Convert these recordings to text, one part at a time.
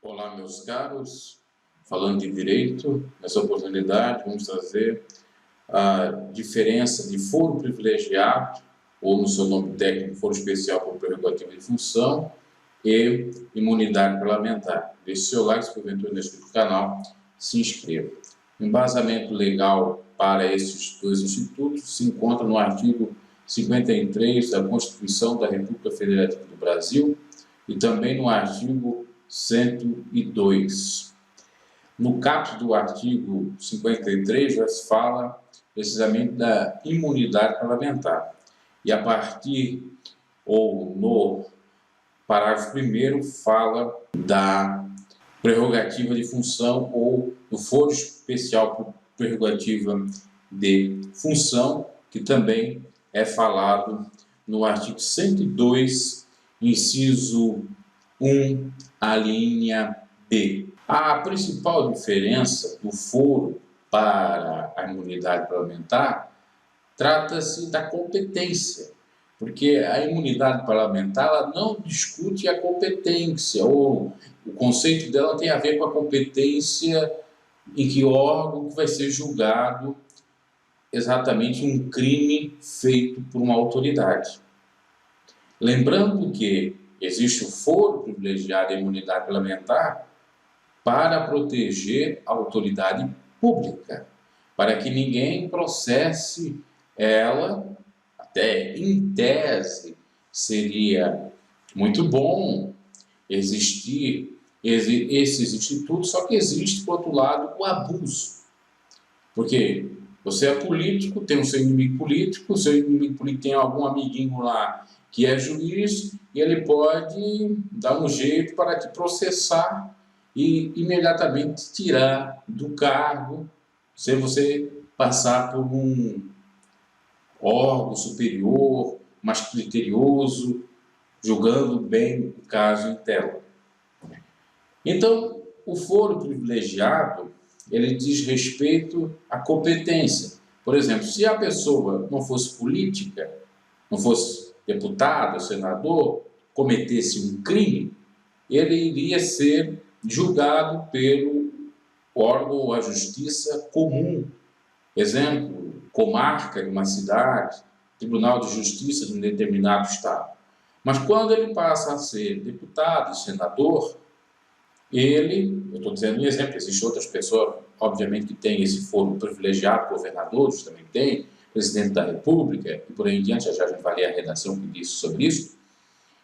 Olá, meus caros, falando de direito, nessa oportunidade vamos trazer a diferença de foro privilegiado, ou no seu nome técnico, foro especial por prerrogativa de função, e imunidade parlamentar. Deixe seu like, se porventura não é inscrito no canal, se inscreva. O embasamento legal para esses dois institutos se encontra no artigo 53 da Constituição da República Federativa do Brasil e também no artigo 102. No caput do artigo 53 já se fala precisamente da imunidade parlamentar. E a partir, ou no parágrafo 1º, fala da prerrogativa de função ou do foro especial por prerrogativa de função, que também é falado no artigo 102, inciso 1, a linha B. A principal diferença do foro para a imunidade parlamentar trata-se da competência, porque a imunidade parlamentar ela não discute a competência, ou o conceito dela tem a ver com a competência em que órgão que vai ser julgado exatamente um crime feito por uma autoridade. Lembrando que existe o foro privilegiado e a imunidade parlamentar para proteger a autoridade pública, para que ninguém processe ela. Até em tese seria muito bom existir esses institutos, só que existe, por outro lado, o abuso. Porque você é político, tem o seu inimigo político tem algum amiguinho lá que é juiz, e ele pode dar um jeito para te processar e imediatamente tirar do cargo, sem você passar por um órgão superior, mais criterioso, julgando bem o caso em tela. Então, o foro privilegiado, ele diz respeito à competência. Por exemplo, se a pessoa não fosse política, não fosse deputado, senador, cometesse um crime, ele iria ser julgado pelo órgão ou a justiça comum. Exemplo, comarca de uma cidade, tribunal de justiça de um determinado estado. Mas quando ele passa a ser deputado e senador, eu estou dizendo um exemplo, existem outras pessoas, obviamente, que têm esse foro privilegiado, governadores também têm, presidente da República, e por aí em diante, já a gente vai ler a redação que diz sobre isso.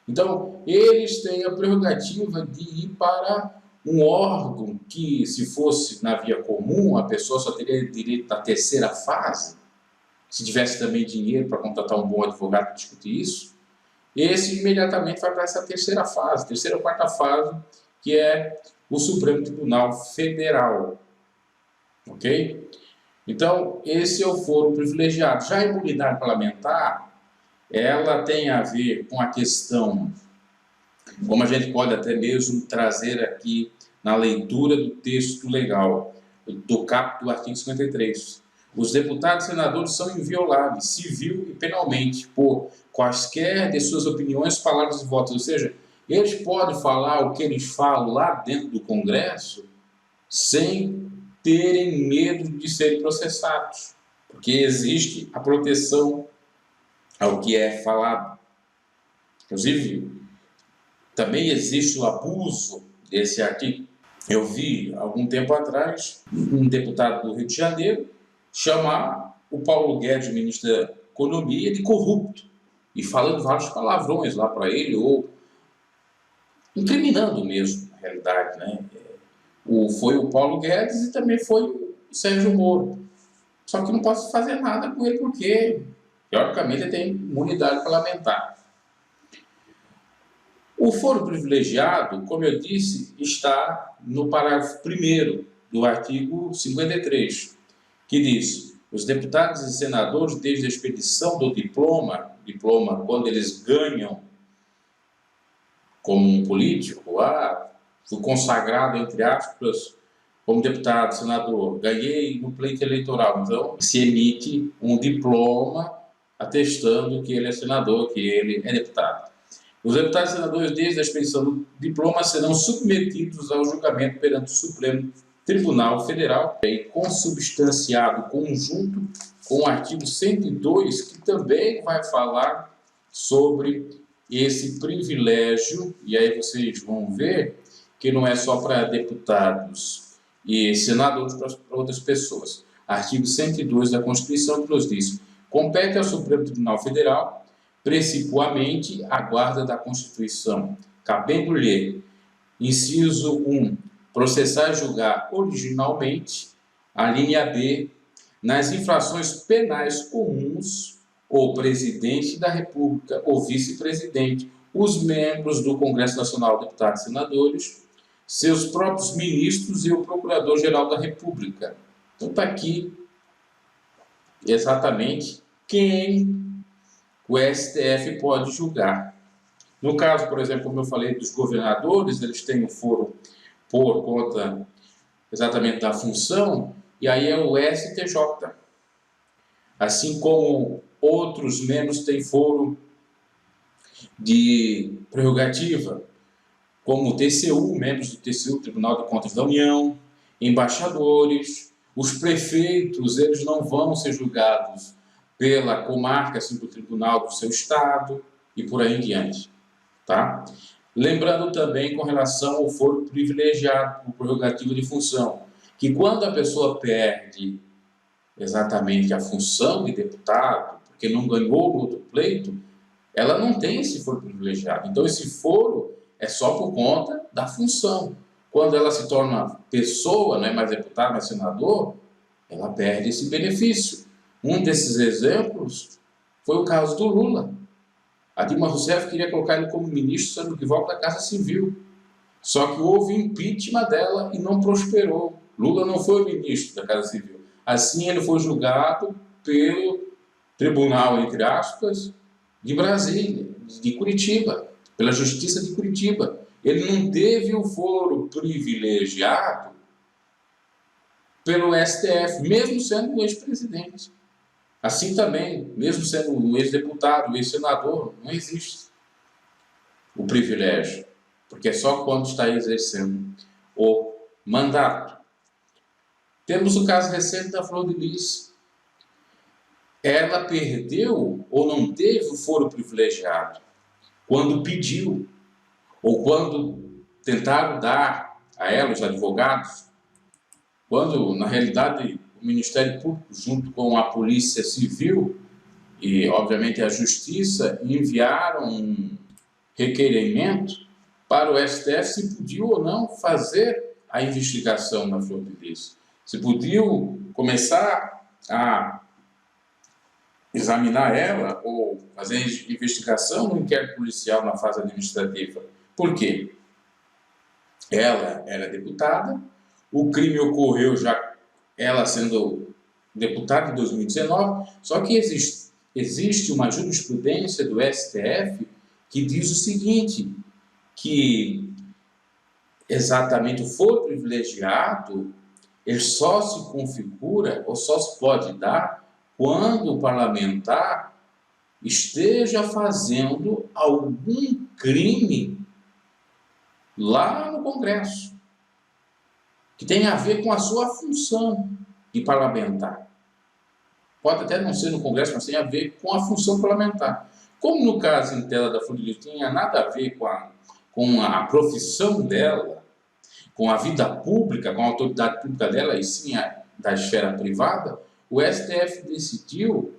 Então, eles têm a prerrogativa de ir para um órgão que, se fosse na via comum, a pessoa só teria direito na terceira fase, se tivesse também dinheiro para contratar um bom advogado para discutir isso, esse imediatamente vai para essa terceira fase, terceira ou quarta fase, que é o Supremo Tribunal Federal. Ok? Então, esse é o foro privilegiado. Já a imunidade parlamentar, ela tem a ver com a questão, como a gente pode até mesmo trazer aqui na leitura do texto legal, do caput do artigo 53. Os deputados e senadores são invioláveis, civil e penalmente, por quaisquer de suas opiniões, palavras e votos. Ou seja, eles podem falar o que eles falam lá dentro do Congresso sem terem medo de serem processados, porque existe a proteção ao que é falado. Inclusive, também existe o abuso desse artigo. Eu vi, algum tempo atrás, um deputado do Rio de Janeiro chamar o Paulo Guedes, ministro da Economia, de corrupto, e falando vários palavrões lá para ele, ou incriminando mesmo, na realidade, né? Foi o Paulo Guedes e também foi o Sérgio Moro. Só que não posso fazer nada com ele porque, teoricamente, ele tem imunidade parlamentar. O foro privilegiado, como eu disse, está no parágrafo 1º do artigo 53, que diz: os deputados e senadores, desde a expedição do diploma quando eles ganham como um político, fui consagrado, entre aspas, como deputado, senador, ganhei no pleito eleitoral, então se emite um diploma atestando que ele é senador, que ele é deputado. Os deputados e senadores, desde a expedição do diploma, serão submetidos ao julgamento perante o Supremo Tribunal Federal, consubstanciado conjunto com o artigo 102, que também vai falar sobre esse privilégio, e aí vocês vão ver que não é só para deputados e senadores, para outras pessoas. Artigo 102 da Constituição que nos diz: compete ao Supremo Tribunal Federal, precipuamente, a guarda da Constituição, cabendo-lhe, inciso 1, processar e julgar originalmente, a linha B, nas infrações penais comuns, o presidente da República, o vice-presidente, os membros do Congresso Nacional, deputados e senadores, seus próprios ministros e o Procurador-Geral da República. Então está aqui exatamente quem o STF pode julgar. No caso, por exemplo, como eu falei dos governadores, eles têm o foro por conta exatamente da função, e aí é o STJ. Assim como outros membros têm foro de prerrogativa, como o TCU, membros do TCU, Tribunal de Contas da União, embaixadores, os prefeitos, eles não vão ser julgados pela comarca, assim, do tribunal do seu estado, e por aí em diante, tá? Lembrando também com relação ao foro privilegiado, por prerrogativa de função, que quando a pessoa perde exatamente a função de deputado, porque não ganhou no outro pleito, ela não tem esse foro privilegiado. Então, esse foro é só por conta da função. Quando ela se torna pessoa, não é mais deputado, mas senador, ela perde esse benefício. Um desses exemplos foi o caso do Lula. A Dilma Rousseff queria colocar ele como ministro, sendo que volta da Casa Civil. Só que houve impeachment dela e não prosperou. Lula não foi ministro da Casa Civil. Assim, ele foi julgado pelo Tribunal, entre aspas, de Brasília, de Curitiba, pela Justiça de Curitiba. Ele não teve o foro privilegiado pelo STF, mesmo sendo um ex-presidente. Assim também, mesmo sendo um ex-deputado, um ex-senador, não existe o privilégio, porque é só quando está exercendo o mandato. Temos o caso recente da Flor de Lis. Ela perdeu ou não teve o foro privilegiado quando pediu, ou quando tentaram dar a ela, os advogados, quando, na realidade, o Ministério Público, junto com a Polícia Civil e, obviamente, a Justiça, enviaram um requerimento para o STF se podia ou não fazer a investigação na Flor de Lis. Se podiam começar a examinar ela ou fazer investigação no inquérito policial na fase administrativa. Por quê? Ela era deputada, o crime ocorreu já ela sendo deputada em 2019, só que existe uma jurisprudência do STF que diz o seguinte, que exatamente o foro privilegiado ele só se configura ou só se pode dar quando o parlamentar esteja fazendo algum crime lá no Congresso, que tem a ver com a sua função de parlamentar. Pode até não ser no Congresso, mas tem a ver com a função parlamentar. Como no caso em tela da Flor de Lis tinha nada a ver com a profissão dela, com a vida pública, com a autoridade pública dela, e sim da esfera privada, o STF decidiu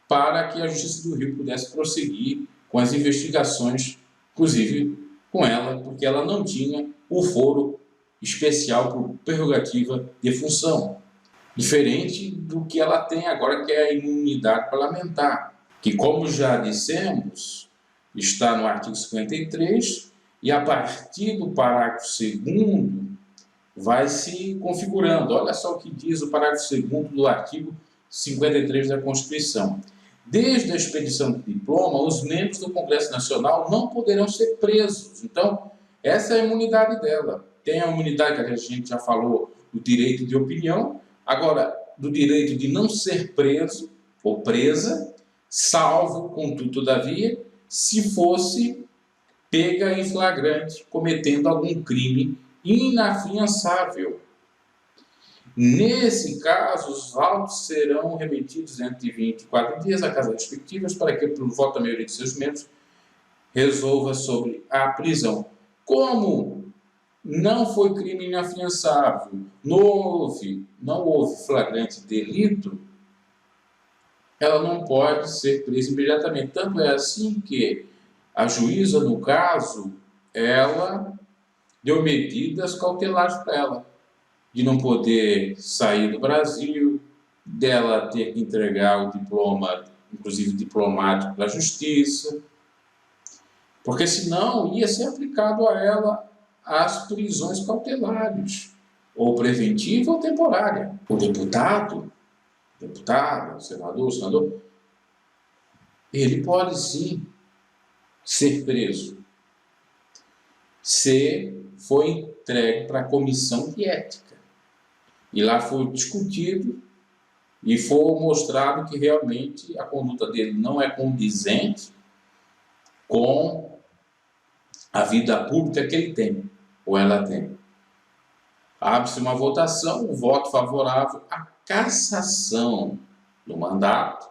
para que a Justiça do Rio pudesse prosseguir com as investigações, inclusive com ela, porque ela não tinha o foro especial por prerrogativa de função, diferente do que ela tem agora, que é a imunidade parlamentar, que, como já dissemos, está no artigo 53, e a partir do parágrafo 2º vai se configurando. Olha só o que diz o parágrafo 2º do artigo 53 da Constituição. Desde a expedição do diploma, os membros do Congresso Nacional não poderão ser presos. Então, essa é a imunidade dela. Tem a imunidade que a gente já falou, do direito de opinião, agora, do direito de não ser preso ou presa, salvo, contudo, todavia, se fosse pega em flagrante cometendo algum crime inafiançável. Nesse caso, os autos serão remetidos dentro de 24 dias à casa respectivas para que, por voto da maioria de seus membros, resolva sobre a prisão. Como não foi crime inafiançável, não houve flagrante delito, ela não pode ser presa imediatamente. Tanto é assim que a juíza, no caso, ela deu medidas cautelares para ela, de não poder sair do Brasil, dela ter que entregar o diploma, inclusive diplomático, para a justiça, porque senão ia ser aplicado a ela as prisões cautelares, ou preventiva ou temporária. O deputado, senador, ele pode sim ser preso se foi entregue para a comissão de ética. E lá foi discutido e foi mostrado que realmente a conduta dele não é condizente com a vida pública que ele tem, ou ela tem. Abre-se uma votação, um voto favorável à cassação do mandato.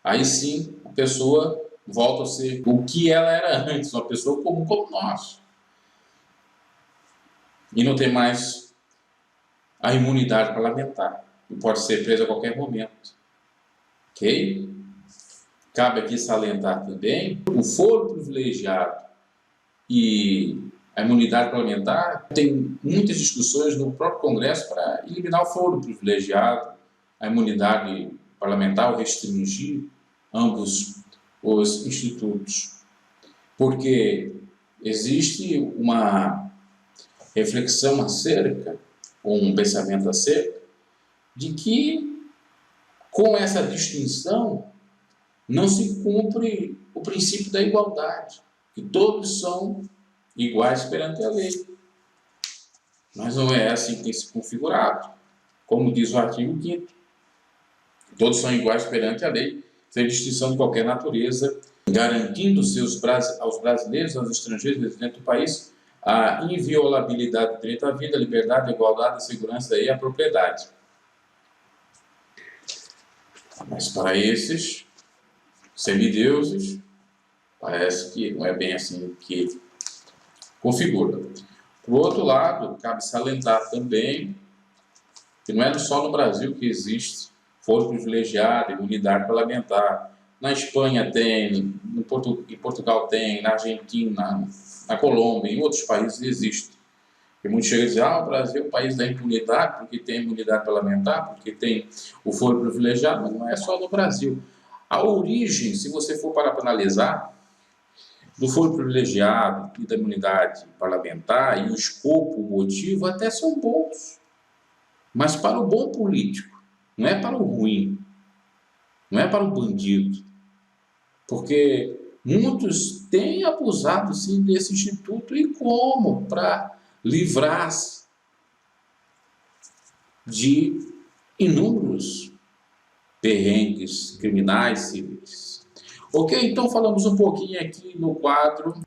Aí sim, a pessoa volta a ser o que ela era antes, uma pessoa comum como nós. E não tem mais a imunidade parlamentar. E pode ser preso a qualquer momento. Ok? Cabe aqui salientar também o foro privilegiado e a imunidade parlamentar. Tem muitas discussões no próprio Congresso para eliminar o foro privilegiado, a imunidade parlamentar, ou restringir ambos os institutos. Porque existe uma reflexão acerca, ou um pensamento acerca, de que com essa distinção não se cumpre o princípio da igualdade, que todos são iguais perante a lei. Mas não é assim que tem se configurado. Como diz o artigo 5º, todos são iguais perante a lei, sem distinção de qualquer natureza, garantindo aos brasileiros e aos estrangeiros residentes do país a inviolabilidade do direito à vida, à liberdade, à igualdade, à segurança e à propriedade. Mas para esses semideuses, parece que não é bem assim que configura. Por outro lado, cabe salientar também que não é só no Brasil que existe foro privilegiado, imunidade parlamentar. Na Espanha tem, em Portugal tem, na Argentina, na Colômbia, em outros países existe. E muitos chegam a dizer, o Brasil é o país da impunidade, porque tem imunidade parlamentar, porque tem o foro privilegiado, mas não é só no Brasil. A origem, se você for para analisar, do foro privilegiado e da imunidade parlamentar, e o escopo, o motivo, até são bons. Mas para o bom político, não é para o ruim, não é para o bandido. Porque muitos têm abusado, sim, desse instituto, e como? Para livrar-se de inúmeros perrengues criminais civis. Ok, então falamos um pouquinho aqui no quadro,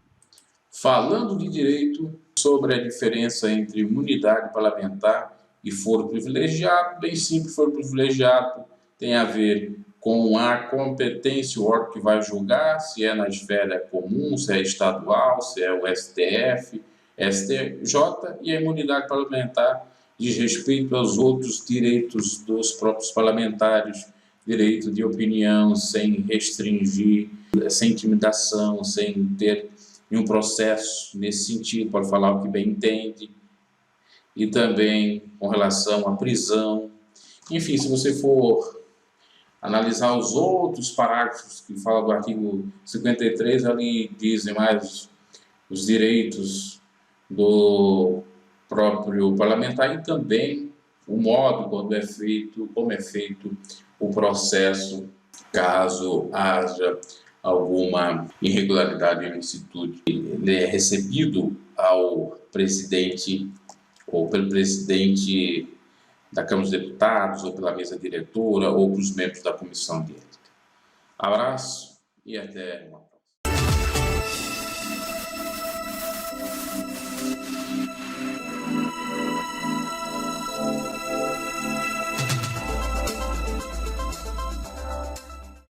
falando de direito, sobre a diferença entre imunidade parlamentar e foro privilegiado. Bem simples, foro privilegiado tem a ver com a competência, o órgão que vai julgar, se é na esfera comum, se é estadual, se é o STF, STJ, e a imunidade parlamentar diz respeito aos outros direitos dos próprios parlamentares, direito de opinião sem restringir, sem intimidação, sem ter nenhum processo nesse sentido, pode falar o que bem entende, e também com relação à prisão. Enfim, se você for analisar os outros parágrafos que falam do artigo 53, ali dizem mais os direitos do próprio parlamentar e também o modo como é feito o processo, caso haja alguma irregularidade no instituto. Ele é recebido ao presidente ou pelo presidente da Câmara dos Deputados, ou pela mesa diretora, ou para os membros da comissão de ética. Abraço e até uma próxima.